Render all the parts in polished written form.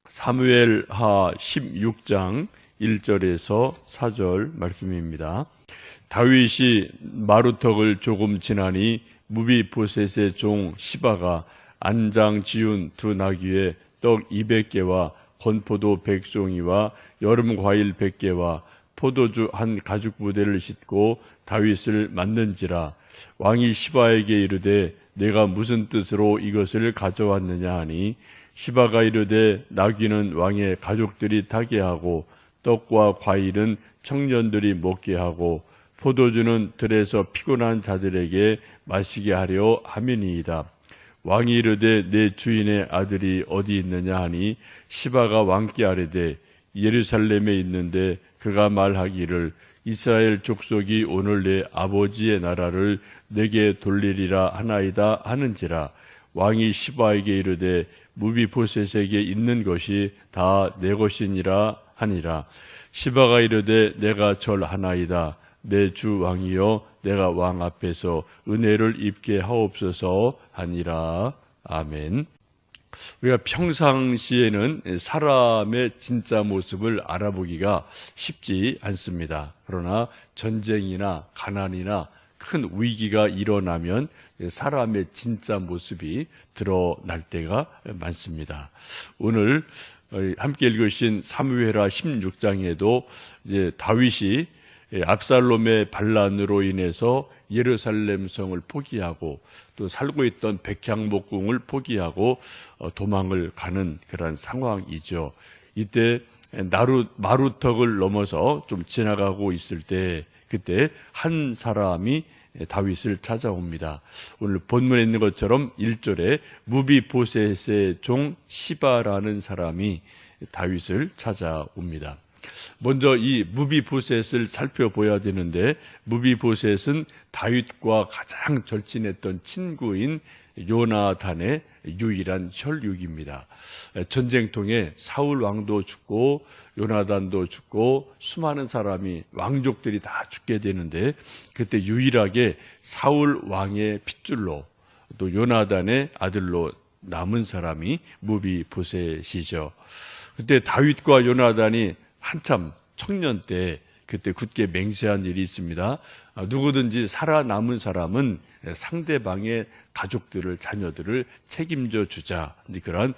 사무엘하 16장 1절에서 4절 말씀입니다. 다윗이 마루턱을 조금 지나니 무비보셋의 종 시바가 안장 지운 두 나귀에 떡 200개와 건포도 100송이와 여름 과일 100개와 포도주 한 가죽 부대를 싣고 다윗을 맞는지라. 왕이 시바에게 이르되 내가 무슨 뜻으로 이것을 가져왔느냐 하니 시바가 이르되 나귀는 왕의 가족들이 타게 하고 떡과 과일은 청년들이 먹게 하고 포도주는 들에서 피곤한 자들에게 마시게 하려 함이니이다. 왕이 이르되 내 주인의 아들이 어디 있느냐 하니 시바가 왕께 아뢰되 예루살렘에 있는데 그가 말하기를 이스라엘 족속이 오늘 내 아버지의 나라를 내게 돌리리라 하나이다 하는지라. 왕이 시바에게 이르되 무비보셋에게 있는 것이 다 내 것이니라 하니라. 시바가 이르되 내가 절하나이다. 내 주 왕이여 내가 왕 앞에서 은혜를 입게 하옵소서 하니라. 아멘. 우리가 평상시에는 사람의 진짜 모습을 알아보기가 쉽지 않습니다. 그러나 전쟁이나 가난이나 큰 위기가 일어나면 사람의 진짜 모습이 드러날 때가 많습니다. 오늘 함께 읽으신 사무엘하 16장에도 이제 다윗이 압살롬의 반란으로 인해서 예루살렘 성을 포기하고 또 살고 있던 백향목궁을 포기하고 도망을 가는 그런 상황이죠. 이때 마루턱을 넘어서 좀 지나가고 있을 때 그때 한 사람이 다윗을 찾아옵니다. 오늘 본문에 있는 것처럼 1절에 무비보셋의 종 시바라는 사람이 다윗을 찾아옵니다. 먼저 이 무비보셋을 살펴봐야 되는데, 무비보셋은 다윗과 가장 절친했던 친구인 요나단의 유일한 혈육입니다. 전쟁통에 사울 왕도 죽고 요나단도 죽고 수많은 사람이 왕족들이 다 죽게 되는데, 그때 유일하게 사울 왕의 핏줄로 또 요나단의 아들로 남은 사람이 무비보셋이죠. 그때 다윗과 요나단이 한참 청년 때 그때 굳게 맹세한 일이 있습니다. 누구든지 살아남은 사람은 상대방의 가족들을, 자녀들을 책임져 주자, 그런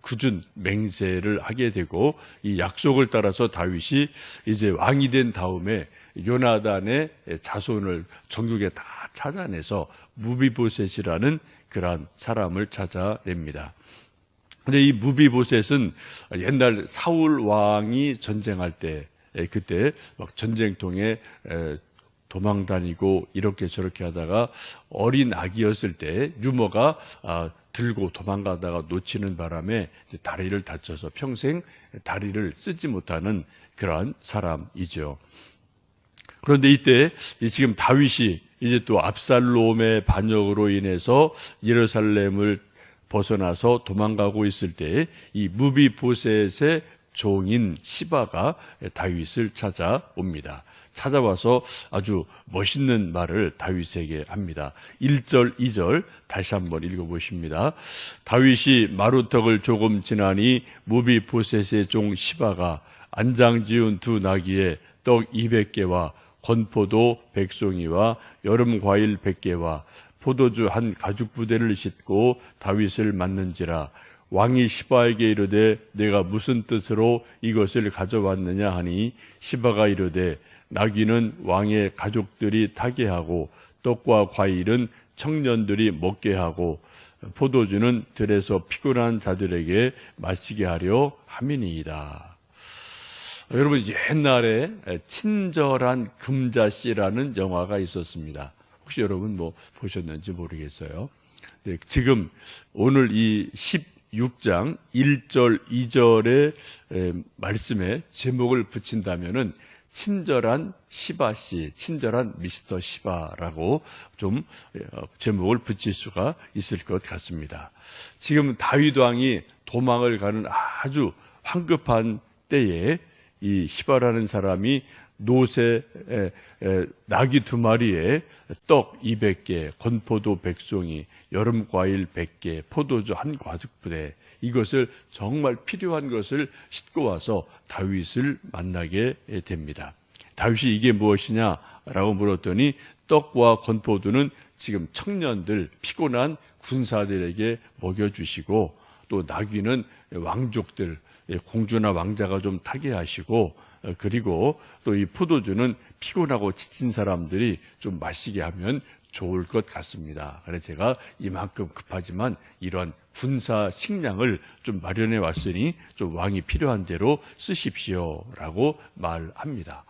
굳은 맹세를 하게 되고, 이 약속을 따라서 다윗이 이제 왕이 된 다음에 요나단의 자손을 전국에 다 찾아내서 무비보셋이라는 그런 사람을 찾아냅니다. 근데 이 무비보셋은 옛날 사울 왕이 전쟁할 때 그때 막 전쟁통에 도망 다니고 이렇게 저렇게 하다가 어린 아기였을 때 유모가 들고 도망가다가 놓치는 바람에 다리를 다쳐서 평생 다리를 쓰지 못하는 그런 사람이죠. 그런데 이때 지금 다윗이 이제 또 압살롬의 반역으로 인해서 예루살렘을 벗어나서 도망가고 있을 때 이 무비보셋의 종인 시바가 다윗을 찾아옵니다. 찾아와서 아주 멋있는 말을 다윗에게 합니다. 1절, 2절 다시 한번 읽어보십니다. 다윗이 마루턱을 조금 지나니 무비보셋의 종 시바가 안장 지은 두 나귀에 떡 200개와 건포도 100송이와 여름 과일 100개와 포도주 한 가죽 부대를 싣고 다윗을 맞는지라. 왕이 시바에게 이르되 내가 무슨 뜻으로 이것을 가져왔느냐 하니 시바가 이르되 나귀는 왕의 가족들이 타게 하고 떡과 과일은 청년들이 먹게 하고 포도주는 들에서 피곤한 자들에게 마시게 하려 함이니이다. 여러분, 옛날에 친절한 금자씨라는 영화가 있었습니다. 혹시 여러분 보셨는지 모르겠어요. 네, 지금 오늘 이 16장 1절, 2절의 말씀에 제목을 붙인다면은 친절한 시바씨, 친절한 미스터 시바라고 좀 제목을 붙일 수가 있을 것 같습니다. 지금 다윗 왕이 도망을 가는 아주 황급한 때에 이 시바라는 사람이 노새 나귀 2마리에 떡 200개, 건포도 100송이, 여름 과일 100개, 포도주 한 가죽 부대, 이것을 정말 필요한 것을 싣고 와서 다윗을 만나게 됩니다. 다윗이 이게 무엇이냐라고 물었더니 떡과 건포도는 지금 청년들, 피곤한 군사들에게 먹여주시고, 또 나귀는 왕족들, 공주나 왕자가 좀 타게 하시고, 그리고 또 이 포도주는 피곤하고 지친 사람들이 좀 마시게 하면 좋을 것 같습니다. 그래서 제가 이만큼 급하지만 이런 군사 식량을 좀 마련해 왔으니 좀 왕이 필요한 대로 쓰십시오라고 말합니다.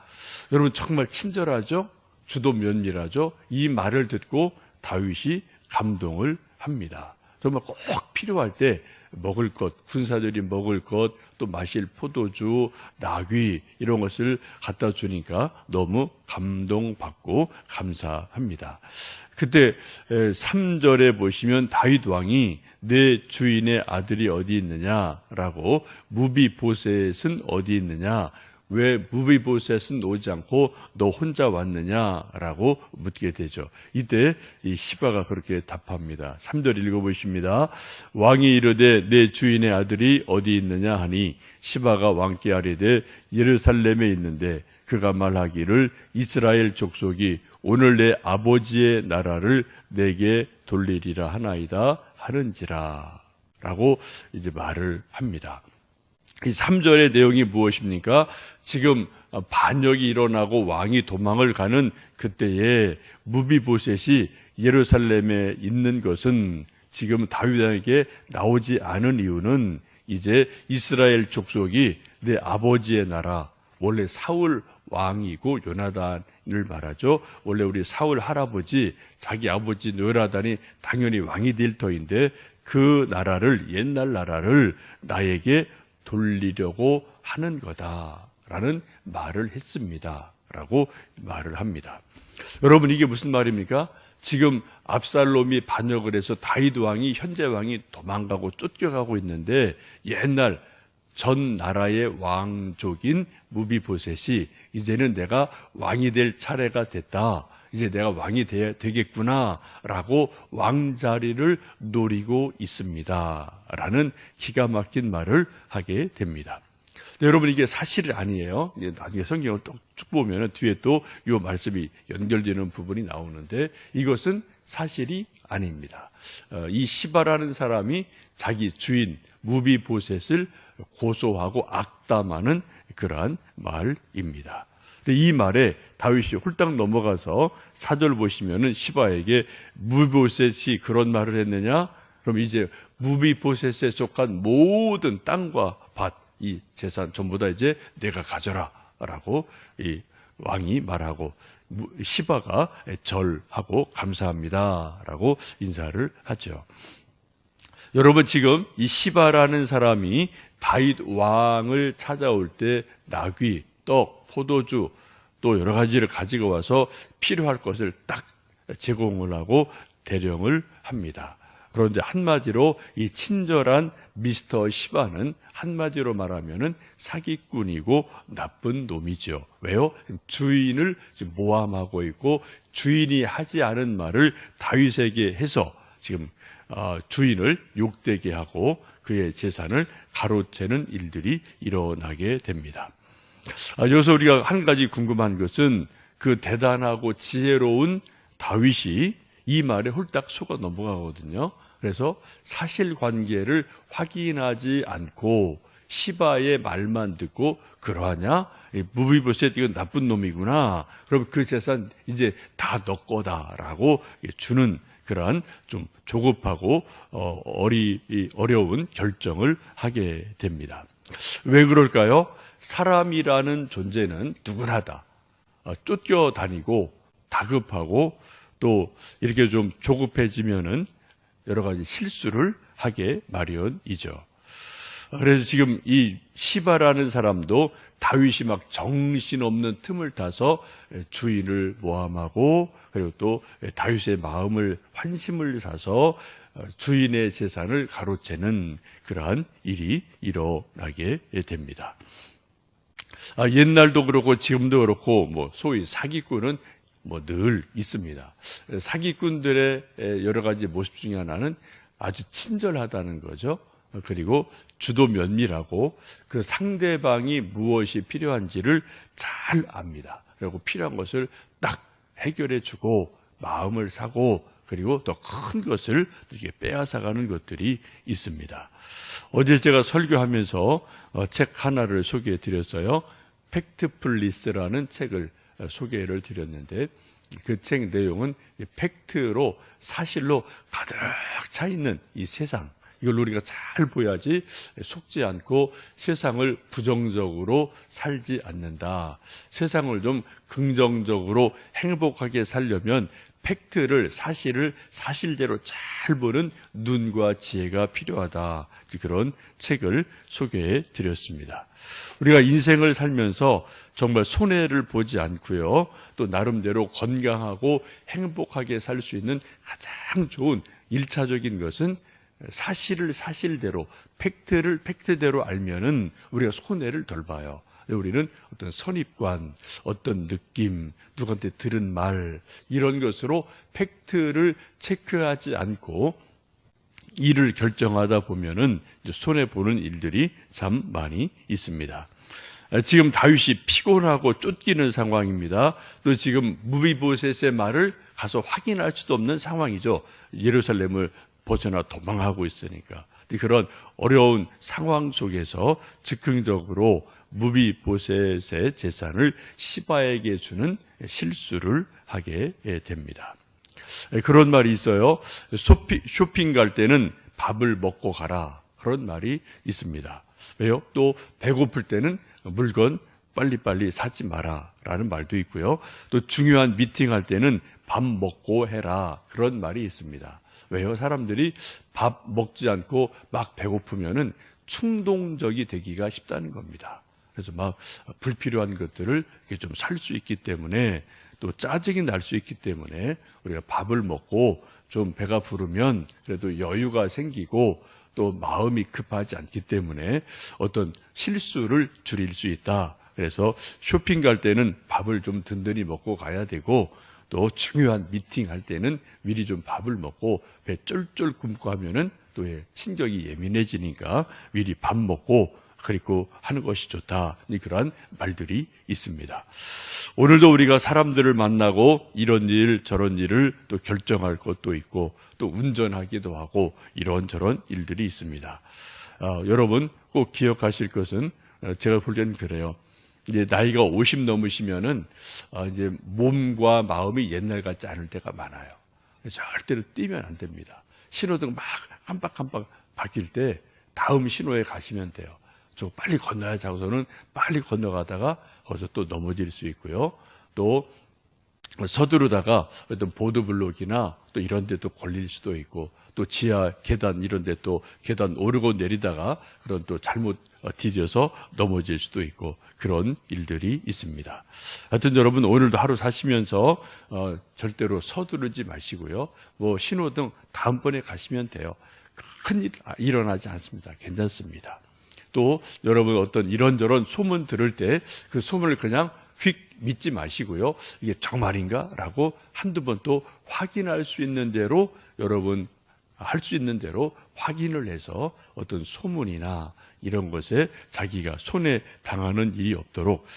여러분 정말 친절하죠? 주도 면밀하죠? 이 말을 듣고 다윗이 감동을 합니다. 정말 꼭 필요할 때 먹을 것, 군사들이 먹을 것, 또 마실 포도주, 나귀 이런 것을 갖다 주니까 너무 감동받고 감사합니다. 그때 3절에 보시면 다윗 왕이 내 주인의 아들이 어디 있느냐라고, 무비보셋은 어디 있느냐, 왜 무비보셋은 오지 않고 너 혼자 왔느냐라고 묻게 되죠. 이때 이 시바가 그렇게 답합니다. 3절 읽어보십니다. 왕이 이르되 내 주인의 아들이 어디 있느냐 하니 시바가 왕께 아뢰되 예루살렘에 있는데 그가 말하기를 이스라엘 족속이 오늘 내 아버지의 나라를 내게 돌리리라 하나이다 하는지라 라고 이제 말을 합니다. 이 3절의 내용이 무엇입니까? 지금 반역이 일어나고 왕이 도망을 가는 그때에 무비보셋이 예루살렘에 있는 것은, 지금 다윗에게 나오지 않은 이유는 이제 이스라엘 족속이 내 아버지의 나라, 원래 사울 왕이고 요나단을 말하죠. 원래 우리 사울 할아버지, 자기 아버지 요나단이 당연히 왕이 될 터인데 그 나라를, 옛날 나라를 나에게 돌리려고 하는 거다라는 말을 했습니다 라고 말을 합니다. 여러분 이게 무슨 말입니까? 지금 압살롬이 반역을 해서 다윗 왕이, 현재 왕이 도망가고 쫓겨가고 있는데, 옛날 전 나라의 왕족인 무비보셋이 이제는 내가 왕이 될 차례가 됐다, 이제 내가 왕이 되겠구나 라고 왕자리를 노리고 있습니다 라는 기가 막힌 말을 하게 됩니다. 여러분 이게 사실이 아니에요. 나중에 성경을 쭉 보면 뒤에 또 이 말씀이 연결되는 부분이 나오는데, 이것은 사실이 아닙니다. 이 시바라는 사람이 자기 주인 무비보셋을 고소하고 악담하는 그러한 말입니다. 이 말에 다윗이 홀딱 넘어가서 4절 보시면은 시바에게 무비보셋이 그런 말을 했느냐? 그럼 이제 무비보셋에 속한 모든 땅과 밭, 이 재산 전부 다 이제 내가 가져라라고 이 왕이 말하고, 시바가 절하고 감사합니다라고 인사를 하죠. 여러분 지금 이 시바라는 사람이 다윗 왕을 찾아올 때 나귀, 떡, 포도주 또 여러 가지를 가지고 와서 필요할 것을 딱 제공을 하고 대령을 합니다. 그런데 한마디로 이 친절한 미스터 시바는 한마디로 말하면은 사기꾼이고 나쁜 놈이죠. 왜요? 주인을 지금 모함하고 있고, 주인이 하지 않은 말을 다윗에게 해서 지금 주인을 욕되게 하고 그의 재산을 가로채는 일들이 일어나게 됩니다. 여기서 우리가 한 가지 궁금한 것은, 그 대단하고 지혜로운 다윗이 이 말에 홀딱 속아 넘어가거든요. 그래서 사실관계를 확인하지 않고 시바의 말만 듣고, 그러하냐? 무비보셋 이건 나쁜 놈이구나. 그럼 그 재산 이제 다 너 거다라고 주는 그러한 좀 조급하고 어려운 결정을 하게 됩니다. 왜 그럴까요? 사람이라는 존재는 누구나다 쫓겨다니고 다급하고 또 이렇게 좀 조급해지면은 여러 가지 실수를 하게 마련이죠. 그래서 지금 이 시바라는 사람도 다윗이 막 정신없는 틈을 타서 주인을 모함하고, 그리고 또 다윗의 마음을, 환심을 사서 주인의 재산을 가로채는 그러한 일이 일어나게 됩니다. 옛날도 그렇고 지금도 그렇고 소위 사기꾼은 늘 있습니다. 사기꾼들의 여러 가지 모습 중에 하나는 아주 친절하다는 거죠. 그리고 주도 면밀하고 그 상대방이 무엇이 필요한지를 잘 압니다. 그리고 필요한 것을 딱 해결해 주고 마음을 사고 그리고 더 큰 것을 이렇게 빼앗아가는 것들이 있습니다. 어제 제가 설교하면서 책 하나를 소개해 드렸어요. 팩트플리스라는 책을 소개를 드렸는데 그 책 내용은 팩트로 사실로 가득 차 있는 이 세상, 이걸 우리가 잘 보야지 속지 않고 세상을 부정적으로 살지 않는다. 세상을 좀 긍정적으로 행복하게 살려면 팩트를, 사실을 사실대로 잘 보는 눈과 지혜가 필요하다. 그런 책을 소개해 드렸습니다. 우리가 인생을 살면서 정말 손해를 보지 않고요, 또 나름대로 건강하고 행복하게 살 수 있는 가장 좋은 1차적인 것은 사실을 사실대로, 팩트를 팩트대로 알면은 우리가 손해를 덜 봐요. 우리는 어떤 선입관, 어떤 느낌, 누구한테 들은 말, 이런 것으로 팩트를 체크하지 않고 일을 결정하다 보면은 손해보는 일들이 참 많이 있습니다. 지금 다윗이 피곤하고 쫓기는 상황입니다. 또 지금 무비보셋의 말을 가서 확인할 수도 없는 상황이죠. 예루살렘을 벗어나 도망하고 있으니까. 그런 어려운 상황 속에서 즉흥적으로 무비보셋의 재산을 시바에게 주는 실수를 하게 됩니다. 그런 말이 있어요. 쇼핑 갈 때는 밥을 먹고 가라. 그런 말이 있습니다. 왜요? 또 배고플 때는 물건 빨리빨리 사지 마라 라는 말도 있고요. 또 중요한 미팅할 때는 밥 먹고 해라. 그런 말이 있습니다. 왜요? 사람들이 밥 먹지 않고 막 배고프면은 충동적이 되기가 쉽다는 겁니다. 그래서 막 불필요한 것들을 좀 살 수 있기 때문에, 또 짜증이 날 수 있기 때문에 우리가 밥을 먹고 좀 배가 부르면 그래도 여유가 생기고 또 마음이 급하지 않기 때문에 어떤 실수를 줄일 수 있다. 그래서 쇼핑 갈 때는 밥을 좀 든든히 먹고 가야 되고, 또 중요한 미팅 할 때는 미리 좀 밥을 먹고 배 쫄쫄 굶고 하면은 또 신경이 예민해지니까 미리 밥 먹고 그리고 하는 것이 좋다. 그러한 말들이 있습니다. 오늘도 우리가 사람들을 만나고 이런 일 저런 일을 또 결정할 것도 있고 또 운전하기도 하고 이런저런 일들이 있습니다. 여러분 꼭 기억하실 것은, 제가 볼 때는 그래요. 이제 나이가 50 넘으시면은 이제 몸과 마음이 옛날 같지 않을 때가 많아요. 절대로 뛰면 안 됩니다. 신호등 막 깜빡깜빡 바뀔 때 다음 신호에 가시면 돼요. 저 빨리 건너야지 하고서는 빨리 건너가다가 거기서 또 넘어질 수 있고요. 또 서두르다가 어떤 보도블록이나 또 이런 데 또 걸릴 수도 있고, 또 지하 계단 이런 데 또 계단 오르고 내리다가 그런 또 잘못 디뎌서 넘어질 수도 있고 그런 일들이 있습니다. 하여튼 여러분 오늘도 하루 사시면서 절대로 서두르지 마시고요. 뭐 신호등 다음번에 가시면 돼요. 큰일 일어나지 않습니다. 괜찮습니다. 또 여러분 어떤 이런저런 소문 들을 때 그 소문을 그냥 휙 믿지 마시고요. 이게 정말인가? 라고 한두 번 또 확인할 수 있는 대로, 여러분 할 수 있는 대로 확인을 해서 어떤 소문이나 이런 것에 자기가 손해 당하는 일이 없도록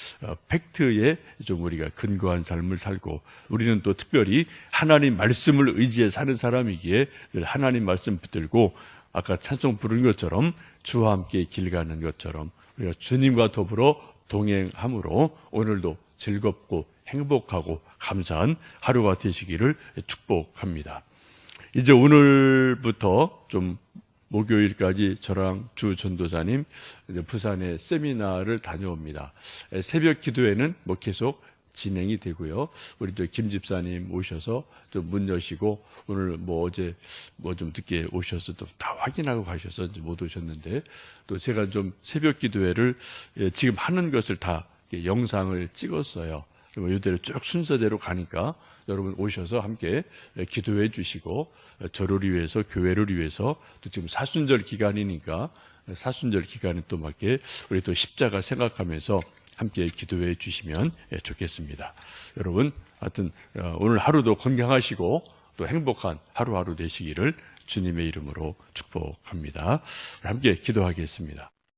팩트에 좀 우리가 근거한 삶을 살고, 우리는 또 특별히 하나님 말씀을 의지해 사는 사람이기에 늘 하나님 말씀 붙들고 아까 찬송 부른 것처럼 주와 함께 길 가는 것처럼 우리가 주님과 더불어 동행함으로 오늘도 즐겁고 행복하고 감사한 하루가 되시기를 축복합니다. 이제 오늘부터 좀 목요일까지 저랑 주 전도사님 이제 부산에 세미나를 다녀옵니다. 새벽 기도회는 뭐 계속 진행이 되고요. 우리 또 김 집사님 오셔서 좀 문 여시고, 오늘 뭐 어제 뭐 좀 늦게 오셔서 또 다 확인하고 가셔서 이제 못 오셨는데, 또 제가 좀 새벽 기도회를 지금 하는 것을 다 영상을 찍었어요. 그리고 이대로 쭉 순서대로 가니까 여러분 오셔서 함께 기도해 주시고, 저를 위해서 교회를 위해서, 또 지금 사순절 기간이니까 사순절 기간에 또 맞게 우리 또 십자가 생각하면서 함께 기도해 주시면 좋겠습니다. 여러분 하여튼 오늘 하루도 건강하시고 또 행복한 하루하루 되시기를 주님의 이름으로 축복합니다. 함께 기도하겠습니다.